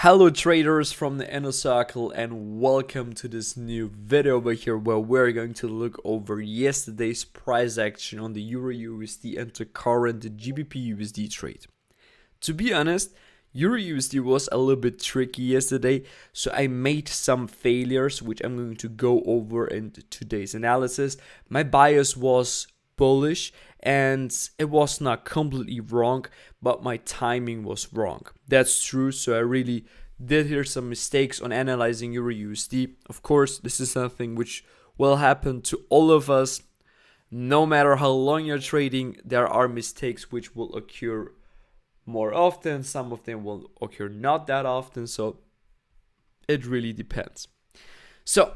Hello traders from the inner circle, and welcome to this new video over here where we're going to look over yesterday's price action on the Euro USD and the current GBP USD trade. To be honest, Euro USD was a little bit tricky yesterday, so I made some failures which I'm going to go over in today's analysis. My bias was bullish and it was not completely wrong, but my timing was wrong. That's true, so I really did hear some mistakes on analyzing Euro USD. Of course, this is something which will happen to all of us. No matter how long you're trading, there are mistakes which will occur more often. Some of them will occur not that often, so it really depends. So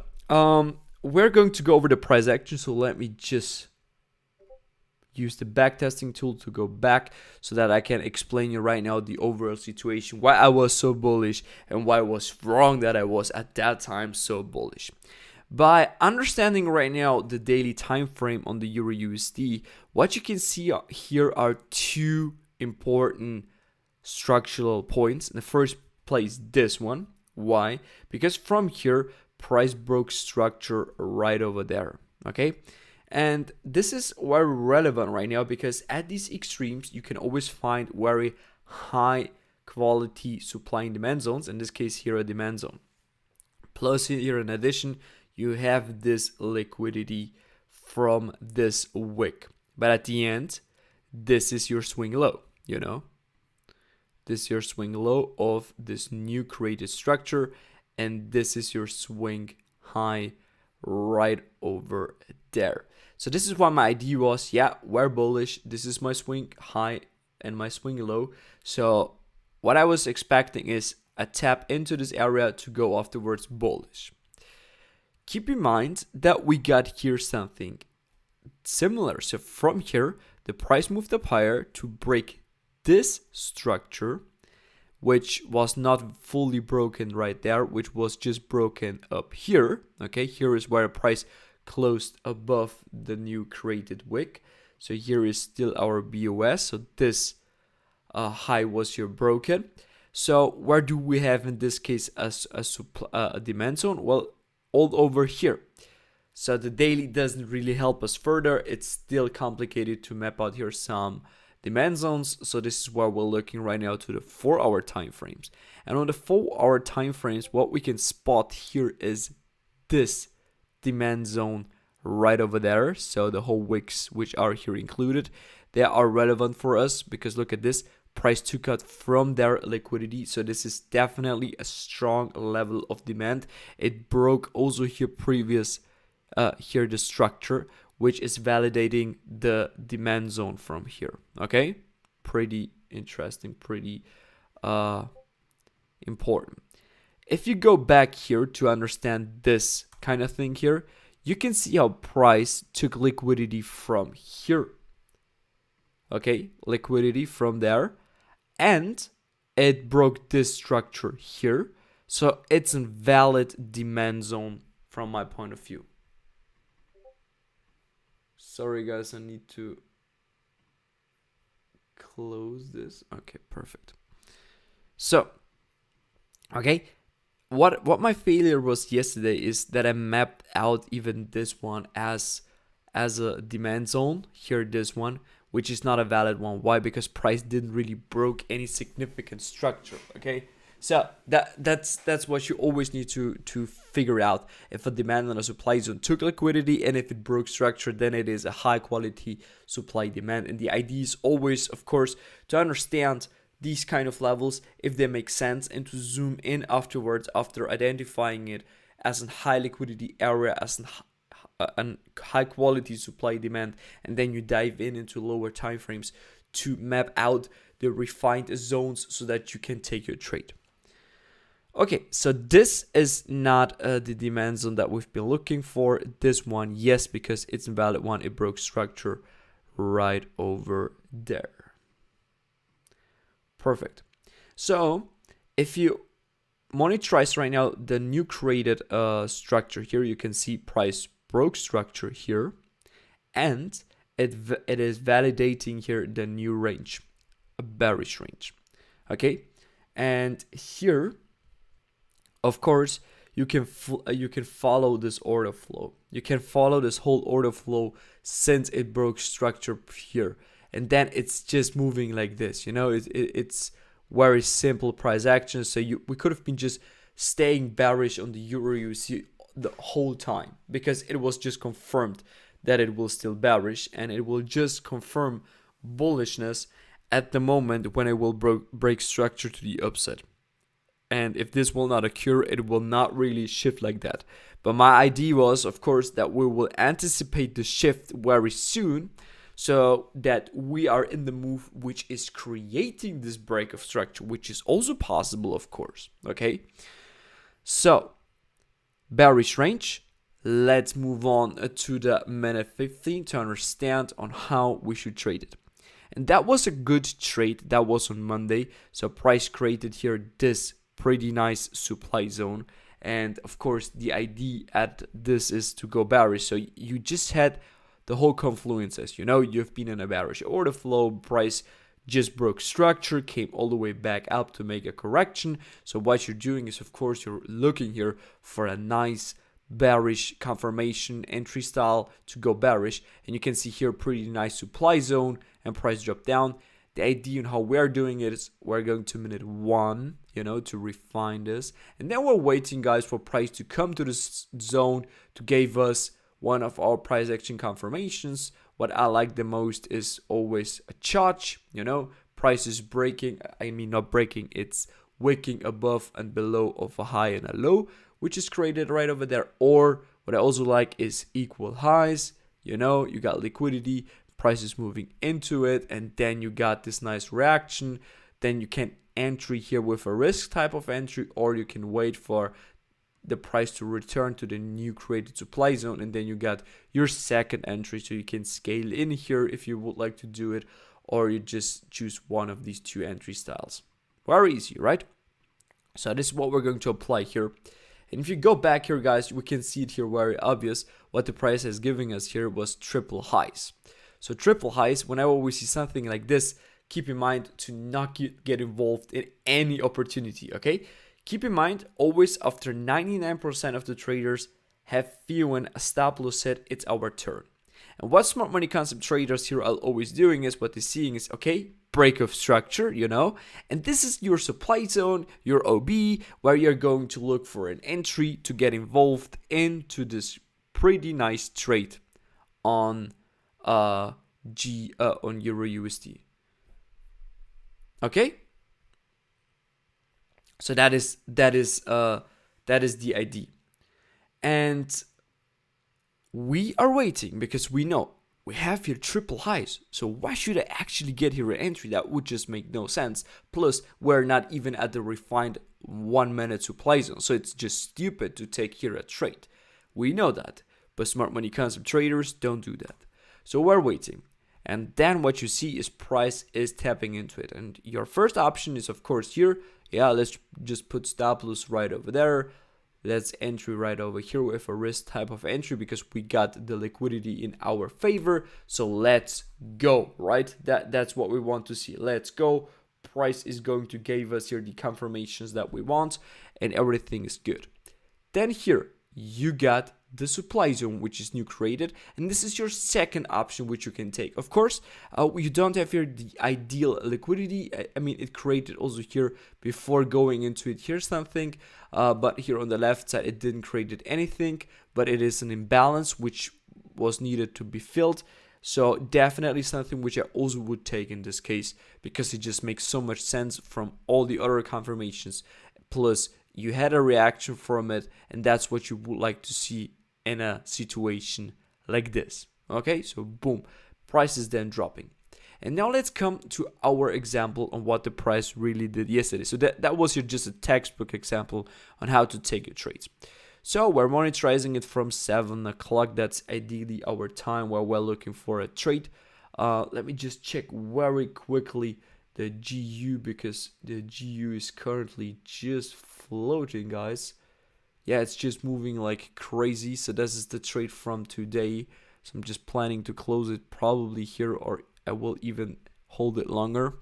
we're going to go over the price action, so let me just use the backtesting tool to go back so that I can explain you right now the overall situation, why I was so bullish and why I was wrong that I was at that time so bullish. By understanding right now the daily time frame on the Euro USD, what you can see here are two important structural points. In the first place, this one. Why? Because from here, price broke structure right over there. Okay? And this is very relevant right now because at these extremes, you can always find very high quality supply and demand zones. In this case, here a demand zone. Plus here in addition, you have this liquidity from this wick. But at the end, this is your swing low, you know. This is your swing low of this new created structure. And this is your swing high right over there. So this is what my idea was. Yeah, we're bullish. This is my swing high and my swing low. So what I was expecting is a tap into this area to go afterwards bullish. Keep in mind that we got here something similar. So from here, the price moved up higher to break this structure, which was not fully broken right there, which was just broken up here. Okay, here is where the price closed above the new created wick. So here is still our BOS. So this high was here broken. So where do we have in this case a demand zone? Well, all over here. So the daily doesn't really help us further. It's still complicated to map out here some demand zones. So this is where we're looking right now to the 4-hour time frames. And on the 4-hour time frames, what we can spot here is this demand zone right over there. So the whole wicks which are here included, they are relevant for us because look at this, price took out from their liquidity. So this is definitely a strong level of demand. It broke also here previous here the structure, which is validating the demand zone from here. Okay, pretty interesting, pretty important. If you go back here to understand this kind of thing here, you can see how price took liquidity from here. Okay, liquidity from there, and it broke this structure here. So it's a valid demand zone from my point of view. Sorry guys, I need to close this. Okay, perfect. So, okay, what my failure was yesterday is that I mapped out even this one as a demand zone. Here, this one, which is not a valid one. Why? Because price didn't really broke any significant structure. Okay, so that's what you always need to figure out. If a demand and a supply zone took liquidity and if it broke structure, then it is a high quality supply demand. And the idea is always, of course, to understand these kind of levels if they make sense and to zoom in afterwards after identifying it as a high liquidity area, as a high quality supply demand, and then you dive into lower time frames to map out the refined zones so that you can take your trade. Okay, so this is not the demand zone that we've been looking for. This one, yes, because it's a valid one. It broke structure right over there. Perfect. So if you monitorize right now the new created structure here, you can see price broke structure here, and it is validating here the new range, a bearish range. Okay, and here Of course, you can follow this order flow. You can follow this whole order flow since it broke structure here, and then it's just moving like this. It's very simple price action. So we could have been just staying bearish on the Euro USD the whole time because it was just confirmed that it will still bearish, and it will just confirm bullishness at the moment when it will break structure to the upside. And if this will not occur, it will not really shift like that. But my idea was, of course, that we will anticipate the shift very soon, so that we are in the move which is creating this break of structure, which is also possible, of course. Okay, so bearish range. Let's move on to the minute 15 to understand on how we should trade it. And that was a good trade. That was on Monday. So price created here this pretty nice supply zone, and of course the idea at this is to go bearish. So you just had the whole confluences. You've been in a bearish order flow, price just broke structure, came all the way back up to make a correction. So what you're doing is, of course, you're looking here for a nice bearish confirmation entry style to go bearish, and you can see here pretty nice supply zone and price drop down. The idea on how we're doing it is we're going to minute 1, to refine this. And then we're waiting, guys, for price to come to this zone to give us one of our price action confirmations. What I like the most is always a charge, price is breaking. Not breaking, it's wicking above and below of a high and a low, which is created right over there. Or what I also like is equal highs. You got liquidity, price is moving into it, and then you got this nice reaction. Then you can entry here with a risk type of entry, or you can wait for the price to return to the new created supply zone, and then you got your second entry. So you can scale in here if you would like to do it, or you just choose one of these two entry styles. Very easy, right? So this is what we're going to apply here. And if you go back here, guys, we can see it here very obvious. What the price is giving us here was triple highs. So triple highs, whenever we see something like this, keep in mind to not get involved in any opportunity, okay? Keep in mind, always after 99% of the traders have few when a stop loss set, it's our turn. And what smart money concept traders here are always doing is what they're seeing is, okay, break of structure, and this is your supply zone, your OB, where you're going to look for an entry to get involved into this pretty nice trade on on Euro USD. Okay, so that is the idea, and we are waiting because we know we have here triple highs. So why should I actually get here an entry? That would just make no sense. Plus, we're not even at the refined 1 minute supply zone, so it's just stupid to take here a trade. We know that, but smart money concept traders don't do that. So we're waiting. And then what you see is price is tapping into it. And your first option is, of course, here. Yeah, let's just put stop loss right over there. Let's entry right over here with a risk type of entry because we got the liquidity in our favor. So let's go, right? That's what we want to see. Let's go. Price is going to give us here the confirmations that we want, and everything is good. Then here you got the supply zone, which is new created, and this is your second option which you can take. Of course, you don't have here the ideal liquidity. It created also here before going into it here something, but here on the left side it didn't create anything, but it is an imbalance which was needed to be filled. So definitely something which I also would take in this case, because it just makes so much sense from all the other confirmations. Plus you had a reaction from it, and that's what you would like to see in a situation like this. Okay, so boom, price is then dropping. And now let's come to our example on what the price really did yesterday. So that was just a textbook example on how to take your trades. So we're monitoring it from 7 o'clock. That's ideally our time where we're looking for a trade. Let me just check very quickly the GU, because the GU is currently just floating, guys. Yeah, it's just moving like crazy. So this is the trade from today. So I'm just planning to close it probably here, or I will even hold it longer.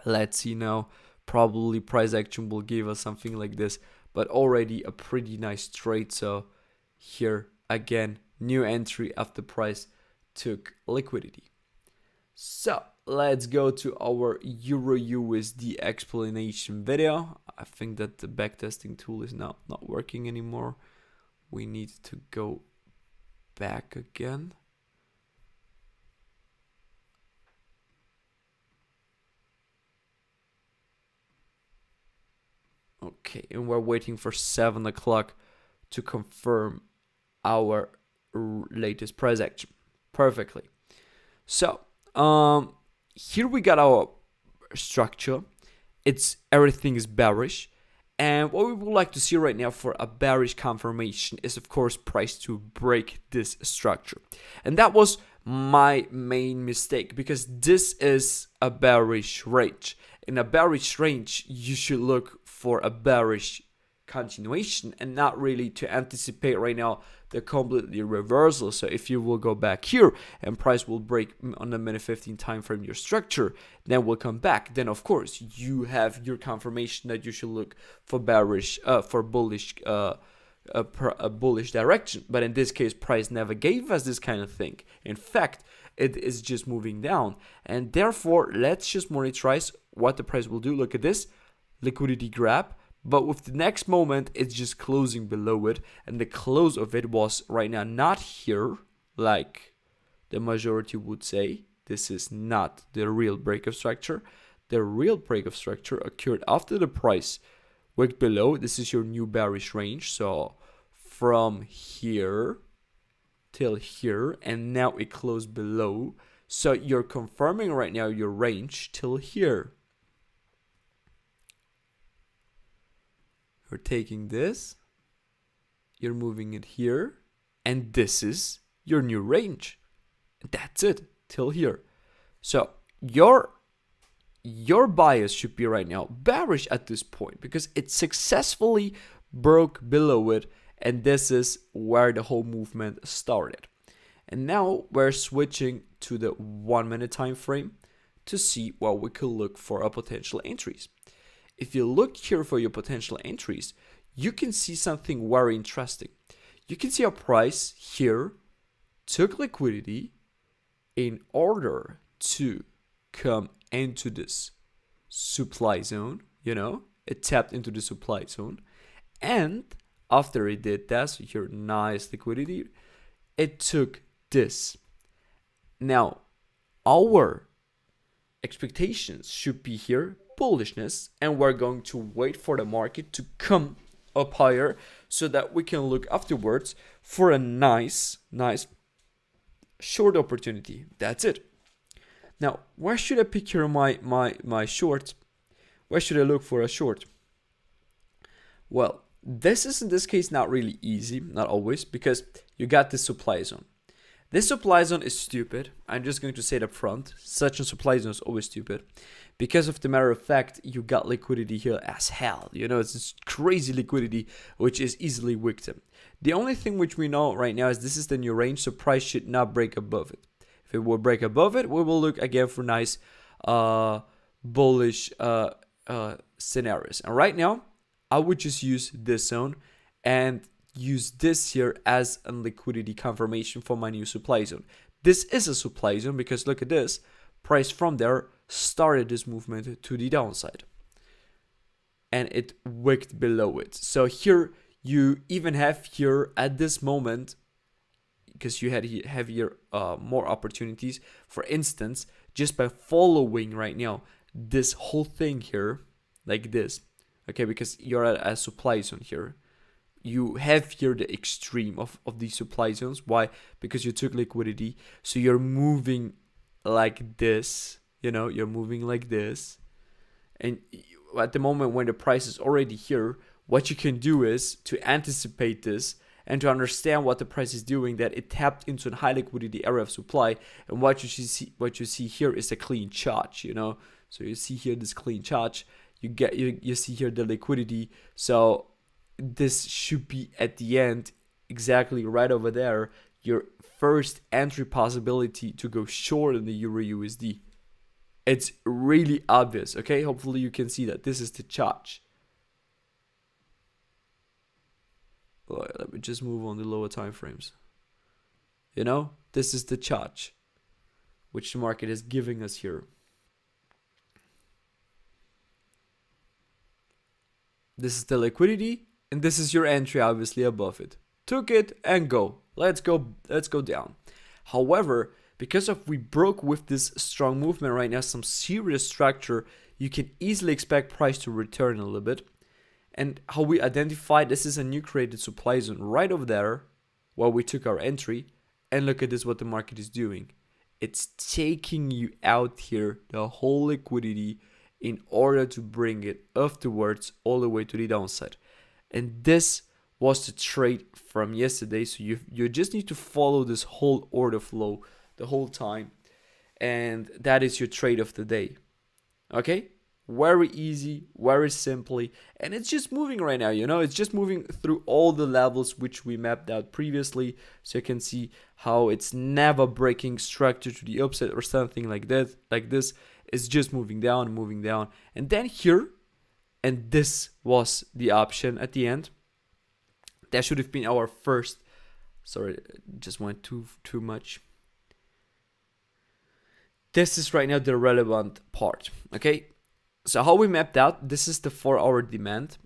Let's see now. Probably price action will give us something like this, but already a pretty nice trade. So here again, new entry after price took liquidity. So let's go to our Euro USD explanation video. I think that the backtesting tool is now not working anymore. We need to go back again. Okay, and we're waiting for 7 o'clock to confirm our latest price action. Perfectly. So here we got our structure. Everything is bearish, and what we would like to see right now for a bearish confirmation is, of course, price to break this structure. And that was my main mistake, because this is a bearish range. In a bearish range, you should look for a bearish continuation and not really to anticipate right now the completely reversal. So if you will go back here and price will break on the minute 15 time frame your structure, then we'll come back, then of course you have your confirmation that you should look for bearish for bullish a bullish direction. But in this case, price never gave us this kind of thing. In fact, it is just moving down, and therefore let's just monitorize what the price will do. Look at this liquidity grab, but with the next moment it's just closing below it, and the close of it was right now not here like the majority would say. This is not the real break of structure. The real break of structure occurred after the price wicked below. This is your new bearish range, so from here till here, and now it closed below, so you're confirming right now your range till here. You're taking this, you're moving it here, and this is your new range. That's it till here. So your bias should be right now bearish at this point, because it successfully broke below it, and this is where the whole movement started. And now we're switching to the 1 minute time frame to see what we could look for potential entries. If you look here for your potential entries, you can see something very interesting. You can see a price here took liquidity in order to come into this supply zone. It tapped into the supply zone, and after it did that, so here nice liquidity, it took this. Now our expectations should be here bullishness, and we're going to wait for the market to come up higher so that we can look afterwards for a nice short opportunity. That's it. Now where should I pick here my short? Where should I look for a short? Well, this is in this case not really easy, not always, because you got this supply zone. This supply zone is stupid. I'm just going to say it up front. Such a supply zone is always stupid, because of the matter of fact, you got liquidity here as hell. It's this crazy liquidity which is easily victim. The only thing which we know right now is this is the new range, so price should not break above it. If it will break above it, we will look again for nice bullish scenarios. And right now, I would just use this zone and use this here as a liquidity confirmation for my new supply zone. This is a supply zone because look at this. Price from there started this movement to the downside, and it wicked below it. So here you even have here at this moment, because you had heavier more opportunities, for instance, just by following right now this whole thing here like this. Okay, because you're at a supply zone here. You have here the extreme of these supply zones. Why? Because you took liquidity. So you're moving like this. You're moving like this. And at the moment when the price is already here, what you can do is to anticipate this and to understand what the price is doing, that it tapped into a high liquidity area of supply. And what you see here is a clean charge, So you see here this clean charge. You see here the liquidity. So this should be at the end exactly right over there, your first entry possibility to go short in the Euro USD. It's really obvious, okay? Hopefully you can see that. This is the charge. Let me just move on the lower time frames. You know, this is the charge which the market is giving us here. This is the liquidity, and this is your entry, obviously above it. Took it and go. Let's go down. However, because of we broke with this strong movement right now, some serious structure, you can easily expect price to return a little bit. And how we identified this is a new created supply zone right over there where we took our entry. And look at this, what the market is doing. It's taking you out here, the whole liquidity, in order to bring it afterwards all the way to the downside. And this was the trade from yesterday. So you just need to follow this whole order flow the whole time. And that is your trade of the day. Okay? Very easy, very simply, and it's just moving right now, you know, it's just moving through all the levels which we mapped out previously. So you can see how it's never breaking structure to the upside or something like that, like this. It's just moving down, and then here, and this was the option at the end. That should have been our first. Sorry, just went too much. This is right now the relevant part, okay? So how we mapped out, this is the 4-hour demand.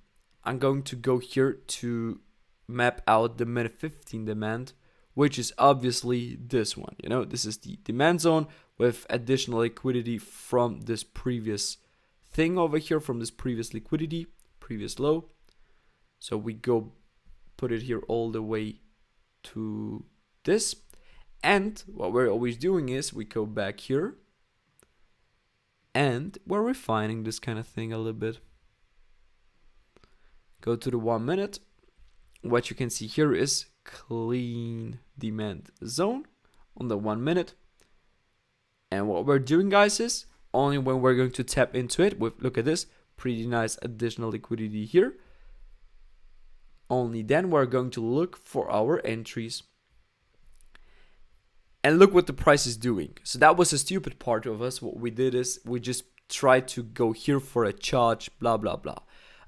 I'm going to go here to map out the minute 15 demand, which is obviously this one. You know, this is the demand zone with additional liquidity from this previous thing over here, from this previous liquidity, previous low. So we go put it here all the way to this. And what we're always doing is we go back here. And we're refining this kind of thing a little bit. Go to the 1 minute. What you can see here is clean demand zone on the 1 minute. And what we're doing, guys, is only when we're going to tap into it with, look at this, pretty nice additional liquidity here. Only then we're going to look for our entries. And look what the price is doing. So that was a stupid part of us. What we did is we just tried to go here for a charge, blah, blah, blah.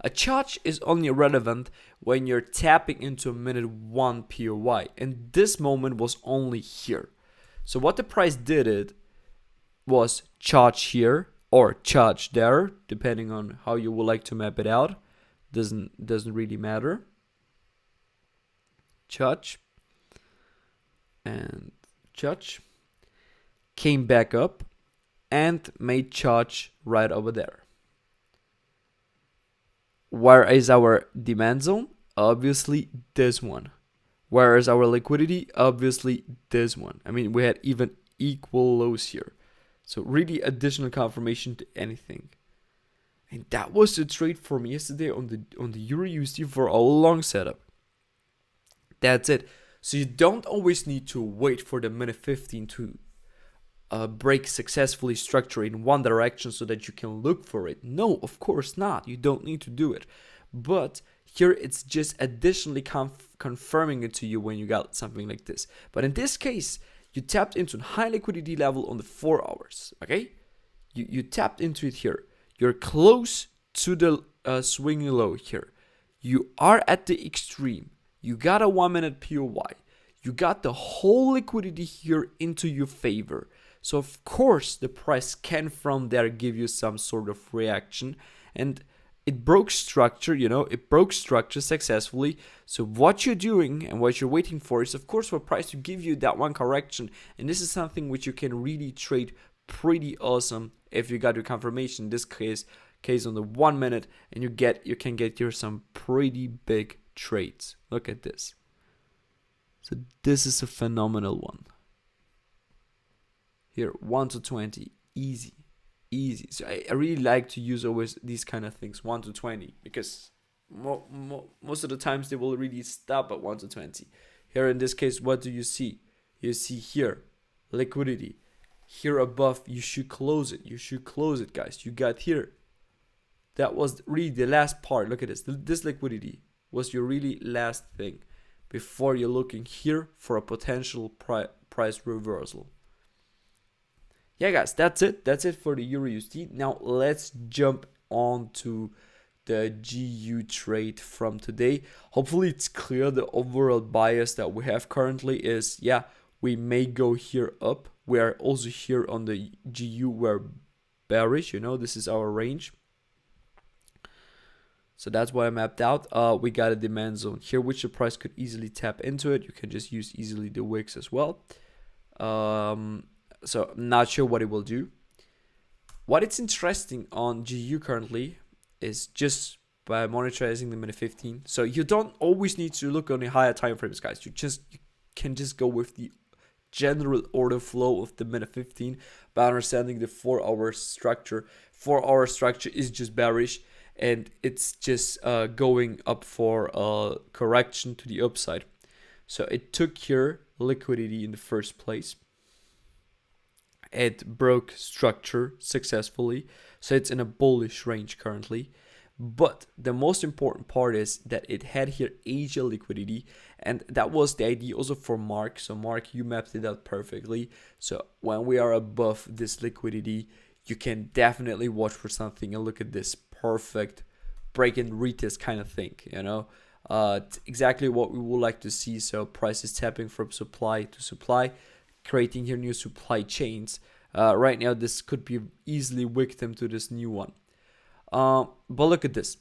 A charge is only relevant when you're tapping into a minute 1 POY. And this moment was only here. So what the price did it was charge here or charge there, depending on how you would like to map it out. Doesn't really matter. Charge. And charge, came back up and made charge right over there. Where is our demand zone? Obviously this one. Where is our liquidity? Obviously this one. I mean, we had even equal lows here. So really additional confirmation to anything. And that was the trade from yesterday on the Euro USD for a long setup. That's it. So you don't always need to wait for the minute 15 to break successfully structure in one direction so that you can look for it. No, of course not. You don't need to do it. But here it's just additionally confirming it to you when you got something like this. But in this case, you tapped into a high liquidity level on the 4 hours. Okay? You tapped into it here. You're close to the swinging low here. You are at the extreme. You got a 1 minute POY. You got the whole liquidity here into your favor. So of course the price can from there give you some sort of reaction. And it broke structure, you know, it broke structure successfully. So what you're doing and what you're waiting for is of course for price to give you that one correction. And this is something which you can really trade pretty awesome if you got your confirmation. In this case on the 1 minute, and you can get here some pretty big trades. Look at this. So this is a phenomenal one. Here, 1 to 20, easy. So I really like to use always these kind of things, 1 to 20, because most of the times they will really stop at 1 to 20. Here in this case, what do you see? You see here, liquidity. Here above, you should close it. You should close it, guys. You got here. That was really the last part. Look at this. This liquidity was your really last thing before you're looking here for a potential price reversal. yeah, guys, that's it for the Euro USD. Now let's jump on to the GU trade from today. Hopefully it's clear. The overall bias that we have currently is, yeah, we may go here up. We are also here on the GU, we're bearish, this is our range. So that's why I mapped out. We got a demand zone here, which the price could easily tap into it. You can just use easily the wicks as well. So I'm not sure what it will do. What it's interesting on GU currently is just by monitoring the minute 15. So you don't always need to look on the higher time frames, guys. You can just go with the general order flow of the minute 15 by understanding the 4-hour structure. 4-hour structure is just bearish, and it's just going up for a correction to the upside. So it took here liquidity in the first place. It broke structure successfully, so it's in a bullish range currently. But the most important part is that it had here Asia liquidity, and that was the idea also for Mark. So Mark, you mapped it out perfectly. So when we are above this liquidity, you can definitely watch for something and look at this perfect break and retest kind of thing, It's exactly what we would like to see. So price is tapping from supply to supply, creating here new supply chains. Right now this could be easily victim to this new one. But look at this.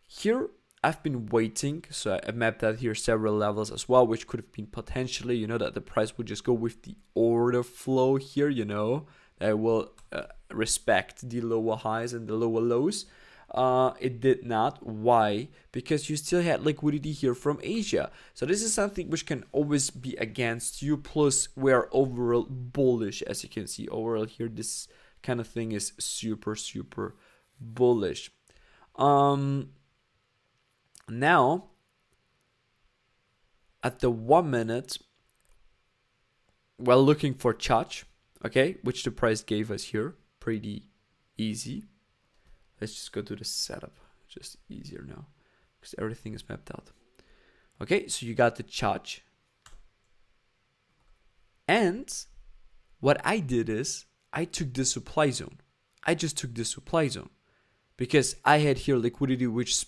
Here I've been waiting, so I mapped out here several levels as well, which could have been potentially, that the price would just go with the order flow here, that will respect the lower highs and the lower lows. It did not. Why? Because you still had liquidity here from Asia. So this is something which can always be against you. Plus, we are overall bullish, as you can see. Overall here, this kind of thing is super, super bullish. Now, at the 1 minute, we're looking for Chach, okay, which the price gave us here. Pretty easy. Let's just go to the setup. Just easier now because everything is mapped out. Okay, so you got the Chach. And what I did is I took the supply zone. I just took the supply zone because I had here liquidity which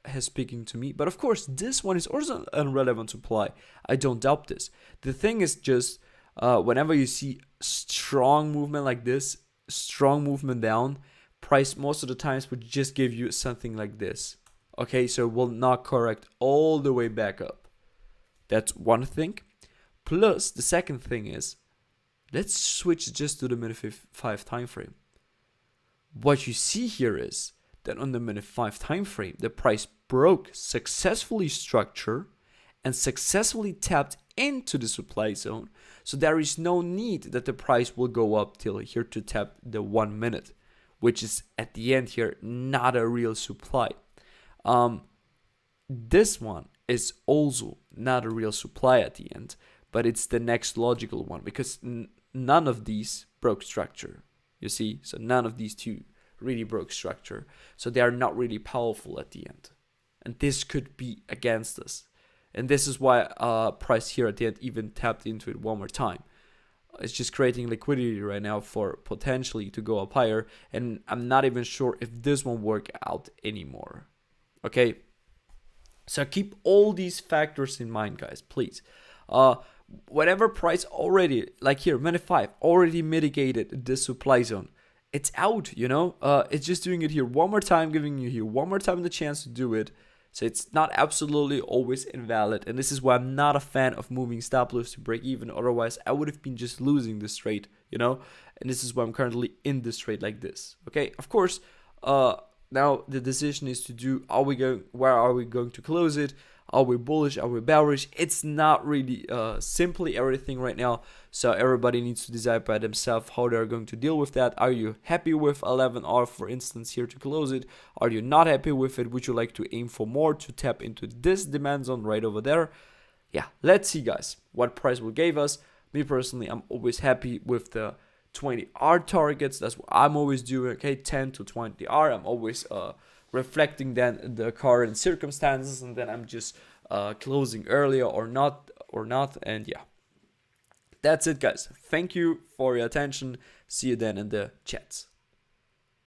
has speaking to me. But of course, this one is also an relevant supply. I don't doubt this. The thing is just whenever you see strong movement like this, strong movement down, price most of the times would just give you something like this. Okay, so it will not correct all the way back up. That's one thing. Plus, the second thing is, let's switch just to the minute 5 time frame. What you see here is that on the minute 5 time frame, the price broke successfully structure and successfully tapped into the supply zone. So there is no need that the price will go up till here to tap the 1 minute, which is at the end here not a real supply. This one is also not a real supply at the end, but it's the next logical one because none of these broke structure. You see, so none of these two really broke structure, so they are not really powerful at the end, and this could be against us. And this is why price here at the end even tapped into it one more time. It's just creating liquidity right now for potentially to go up higher, and I'm not even sure if this won't work out anymore. Okay, so keep all these factors in mind, guys, please. Whatever price already, like here, minute 5, already mitigated the supply zone, it's out, it's just doing it here one more time, giving you here one more time the chance to do it. So it's not absolutely always invalid. And this is why I'm not a fan of moving stop loss to break even. Otherwise, I would have been just losing this trade, And this is why I'm currently in this trade like this. Okay, of course, now the decision is to do, where are we going to close it? Are we bullish? Are we bearish? It's not really simply everything right now. So everybody needs to decide by themselves how they're going to deal with that. Are you happy with 11R, for instance, here to close it? Are you not happy with it? Would you like to aim for more to tap into this demand zone right over there? Yeah, let's see, guys, what price will give us. Me personally, I'm always happy with the 20R targets. That's what I'm always doing. Okay, 10 to 20R. I'm always reflecting then the current circumstances, and then I'm just closing earlier or not, and yeah. That's it, guys. Thank you for your attention. See you then in the chats.